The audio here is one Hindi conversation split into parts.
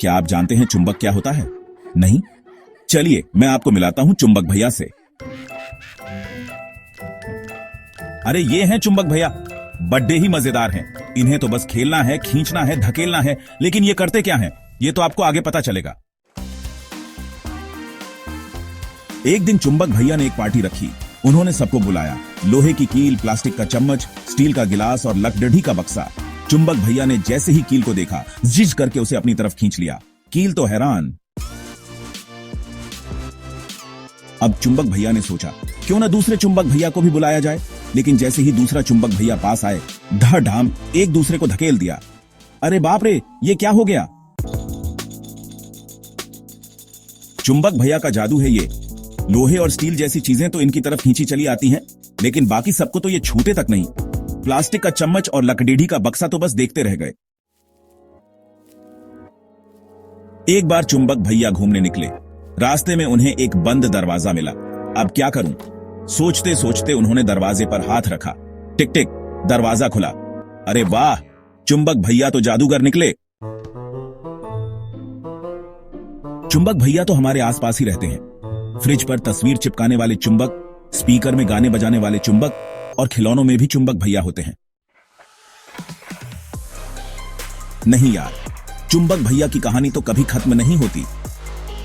क्या आप जानते हैं चुंबक क्या होता है? नहीं? चलिए मैं आपको मिलाता हूं चुंबक भैया से। अरे ये हैं चुंबक भैया, बड्डे ही मजेदार हैं। इन्हें तो बस खेलना है, खींचना है, धकेलना है, लेकिन ये करते क्या हैं ये तो आपको आगे पता चलेगा। एक दिन चुंबक भैया ने एक पार्टी रखी। उन्होंने सबको बुलाया। लोहे की कील, प्लास्टिक का चम्मच, स्टील का गिलास और लकड़ी का बक्सा। चुंबक भैया ने जैसे ही कील को देखा, जिज करके उसे अपनी तरफ खींच लिया। कील तो हैरान। अब चुंबक भैया ने सोचा क्यों ना दूसरे चुंबक भैया को भी बुलाया जाए। लेकिन जैसे ही दूसरा चुंबक भैया पास आए, धड़ाम एक दूसरे को धकेल दिया। अरे बाप रे, ये क्या हो गया? चुंबक भैया का जादू है ये। लोहे और स्टील जैसी चीजें तो इनकी तरफ खींची चली आती हैं, लेकिन बाकी सबको तो ये छूते तक नहीं। प्लास्टिक का चम्मच और लकड़ी का बक्सा तो बस देखते रह गए। एक बार चुंबक भैया घूमने निकले। रास्ते में उन्हें एक बंद दरवाजा मिला। अब क्या करूं? सोचते सोचते उन्होंने दरवाजे पर हाथ रखा। टिक टिक, दरवाजा खुला। अरे वाह, चुंबक भैया तो जादूगर निकले। चुंबक भैया तो हमारे आसपास ही रहते हैं। फ्रिज पर तस्वीर चिपकाने वाले चुंबक, स्पीकर में गाने बजाने वाले चुंबक और खिलौनों में भी चुंबक भैया होते हैं। नहीं यार, चुंबक भैया की कहानी तो कभी खत्म नहीं होती।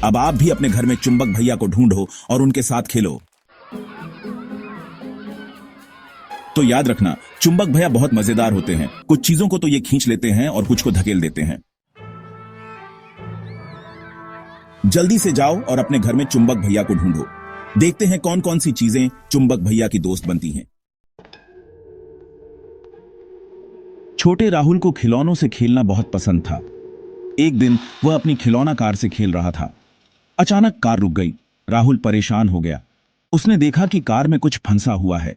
अब आप भी अपने घर में चुंबक भैया को ढूंढो और उनके साथ खेलो। तो याद रखना, चुंबक भैया बहुत मजेदार होते हैं। कुछ चीजों को तो ये खींच लेते हैं और कुछ को धकेल देते हैं। जल्दी से जाओ और अपने घर में चुंबक भैया को ढूंढो। देखते हैं कौन कौन सी चीजें चुंबक भैया की दोस्त बनती हैं। छोटे राहुल को खिलौनों से खेलना बहुत पसंद था। एक दिन वह अपनी खिलौना कार से खेल रहा था। अचानक कार रुक गई। राहुल परेशान हो गया। उसने देखा कि कार में कुछ फंसा हुआ है।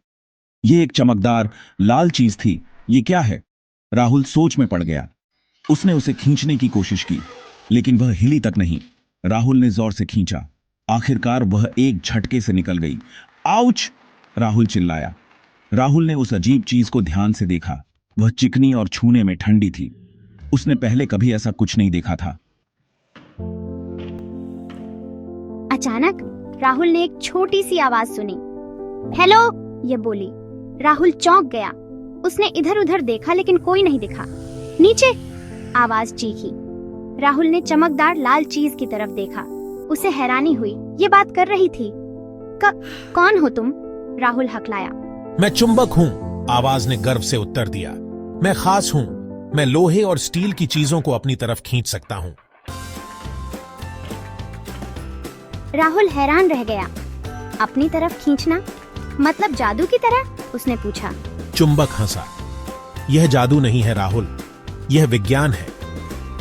यह एक चमकदार लाल चीज थी। ये क्या है? राहुल सोच में पड़ गया। उसने उसे खींचने की कोशिश की, लेकिन वह हिली तक नहीं। राहुल ने जोर से खींचा। आखिरकार वह एक झटके से निकल गई। आउच! राहुल चिल्लाया। राहुल ने उस अजीब चीज को ध्यान से देखा। वह चिकनी और छूने में ठंडी थी। उसने पहले कभी ऐसा कुछ नहीं देखा था। अचानक राहुल ने एक छोटी सी आवाज सुनी। हेलो, ये बोली। राहुल चौंक गया। उसने इधर उधर देखा, लेकिन कोई नहीं दिखा। नीचे, आवाज चीखी। राहुल ने चमकदार लाल चीज की तरफ देखा। उसे हैरानी हुई। ये बात कर रही थी। कौन हो तुम? राहुल हकलाया। मैं चुंबक हूँ, आवाज ने गर्व से उत्तर दिया। मैं खास हूँ। मैं लोहे और स्टील की चीजों को अपनी तरफ खींच सकता हूँ। राहुल हैरान रह गया। अपनी तरफ खींचना मतलब जादू की तरह? उसने पूछा। चुंबक हंसा। यह जादू नहीं है राहुल, यह विज्ञान है।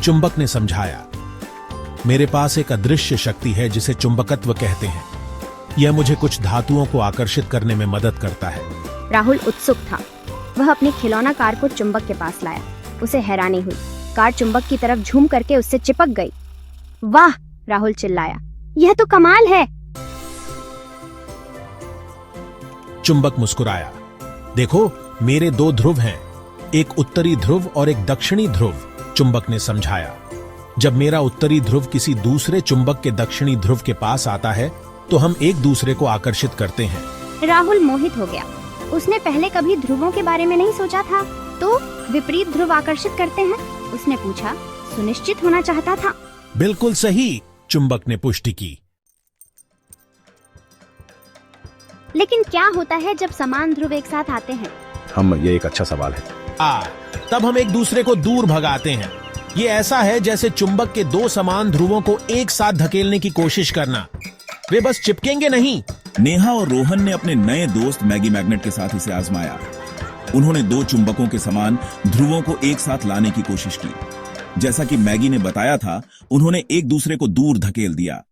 चुंबक ने समझाया। मेरे पास एक अदृश्य शक्ति है जिसे चुंबकत्व कहते हैं। यह मुझे कुछ धातुओं को आकर्षित करने में मदद करता है। राहुल उत्सुक था। वह अपनी खिलौना कार को चुंबक के पास लाया। उसे हैरानी हुई। कार चुंबक की तरफ झूम करके उससे चिपक गई। वाह! राहुल चिल्लाया। यह तो कमाल है। चुंबक मुस्कुराया। देखो, मेरे दो ध्रुव हैं, एक उत्तरी ध्रुव और एक दक्षिणी ध्रुव। चुंबक ने समझाया। जब मेरा उत्तरी ध्रुव किसी दूसरे चुंबक के दक्षिणी ध्रुव के पास आता है तो हम एक दूसरे को आकर्षित करते हैं। राहुल मोहित हो गया। उसने पहले कभी ध्रुवों के बारे में नहीं सोचा था। तो विपरीत ध्रुव आकर्षित करते हैं? उसने पूछा। सुनिश्चित होना चाहता था। बिल्कुल सही, चुंबक ने पुष्टि की। लेकिन क्या होता है जब समान ध्रुव एक साथ आते हैं? ये एक अच्छा सवाल है। तब हम एक दूसरे को दूर भगाते हैं। ये ऐसा है जैसे चुंबक के दो समान ध्रुवों को एक साथ धकेलने की कोशिश करना। वे बस चिपकेंगे नहीं। नेहा और रोहन ने अपने नए दोस्त मैगी मैग्नेट के साथ इसे आजमाया। उन्होंने दो चुंबकों के समान ध्रुवों को एक साथ लाने की कोशिश की। जैसा कि मैगी ने बताया था, उन्होंने एक दूसरे को दूर धकेल दिया।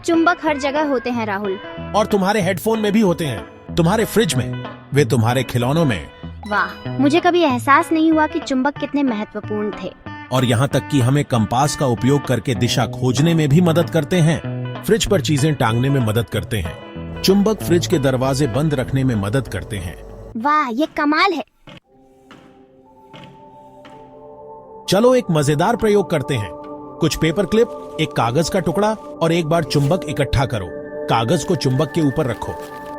चुंबक हर जगह होते हैं राहुल। और तुम्हारे हेडफोन में भी होते हैं, तुम्हारे फ्रिज में, वे तुम्हारे खिलौनों में। वाह, मुझे कभी एहसास नहीं हुआ कि चुंबक कितने महत्वपूर्ण थे। और यहाँ तक कि हमें कंपास का उपयोग करके दिशा खोजने में भी मदद करते हैं। फ्रिज पर चीजें टांगने में मदद करते हैं। चुंबक फ्रिज के दरवाजे बंद रखने में मदद करते हैं। वाह, ये कमाल है। चलो एक मजेदार प्रयोग करते हैं। कुछ पेपर क्लिप, एक कागज का टुकड़ा और एक बार चुंबक इकट्ठा करो। कागज को चुंबक के ऊपर रखो।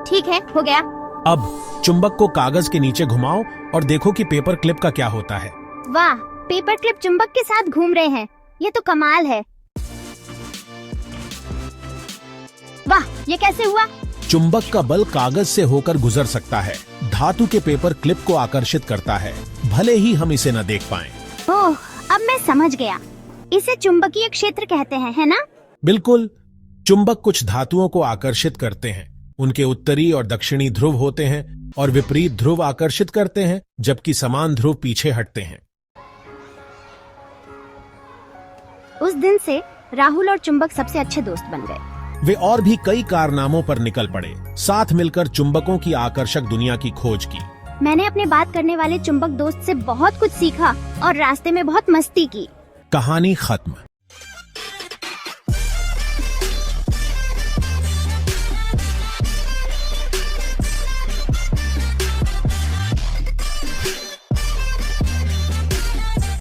ठीक है, हो गया। अब चुंबक को कागज के नीचे घुमाओ और देखो कि पेपर क्लिप का क्या होता है। वाह, पेपर क्लिप चुंबक के साथ घूम रहे हैं। ये तो कमाल है। वाह, ये कैसे हुआ? चुंबक का बल कागज से होकर गुजर सकता है, धातु के पेपर क्लिप को आकर्षित करता है, भले ही हम इसे न देख पाएं। ओह, अब मैं समझ गया। इसे चुंबकीय क्षेत्र कहते हैं, है ना? बिल्कुल। चुंबक कुछ धातुओं को आकर्षित करते हैं। उनके उत्तरी और दक्षिणी ध्रुव होते हैं और विपरीत ध्रुव आकर्षित करते हैं, जबकि समान ध्रुव पीछे हटते हैं। उस दिन से राहुल और चुंबक सबसे अच्छे दोस्त बन गए। वे और भी कई कारनामों पर निकल पड़े, साथ मिलकर चुंबकों की आकर्षक दुनिया की खोज की। मैंने अपने बात करने वाले चुंबक दोस्त से बहुत कुछ सीखा और रास्ते में बहुत मस्ती की। कहानी खत्म।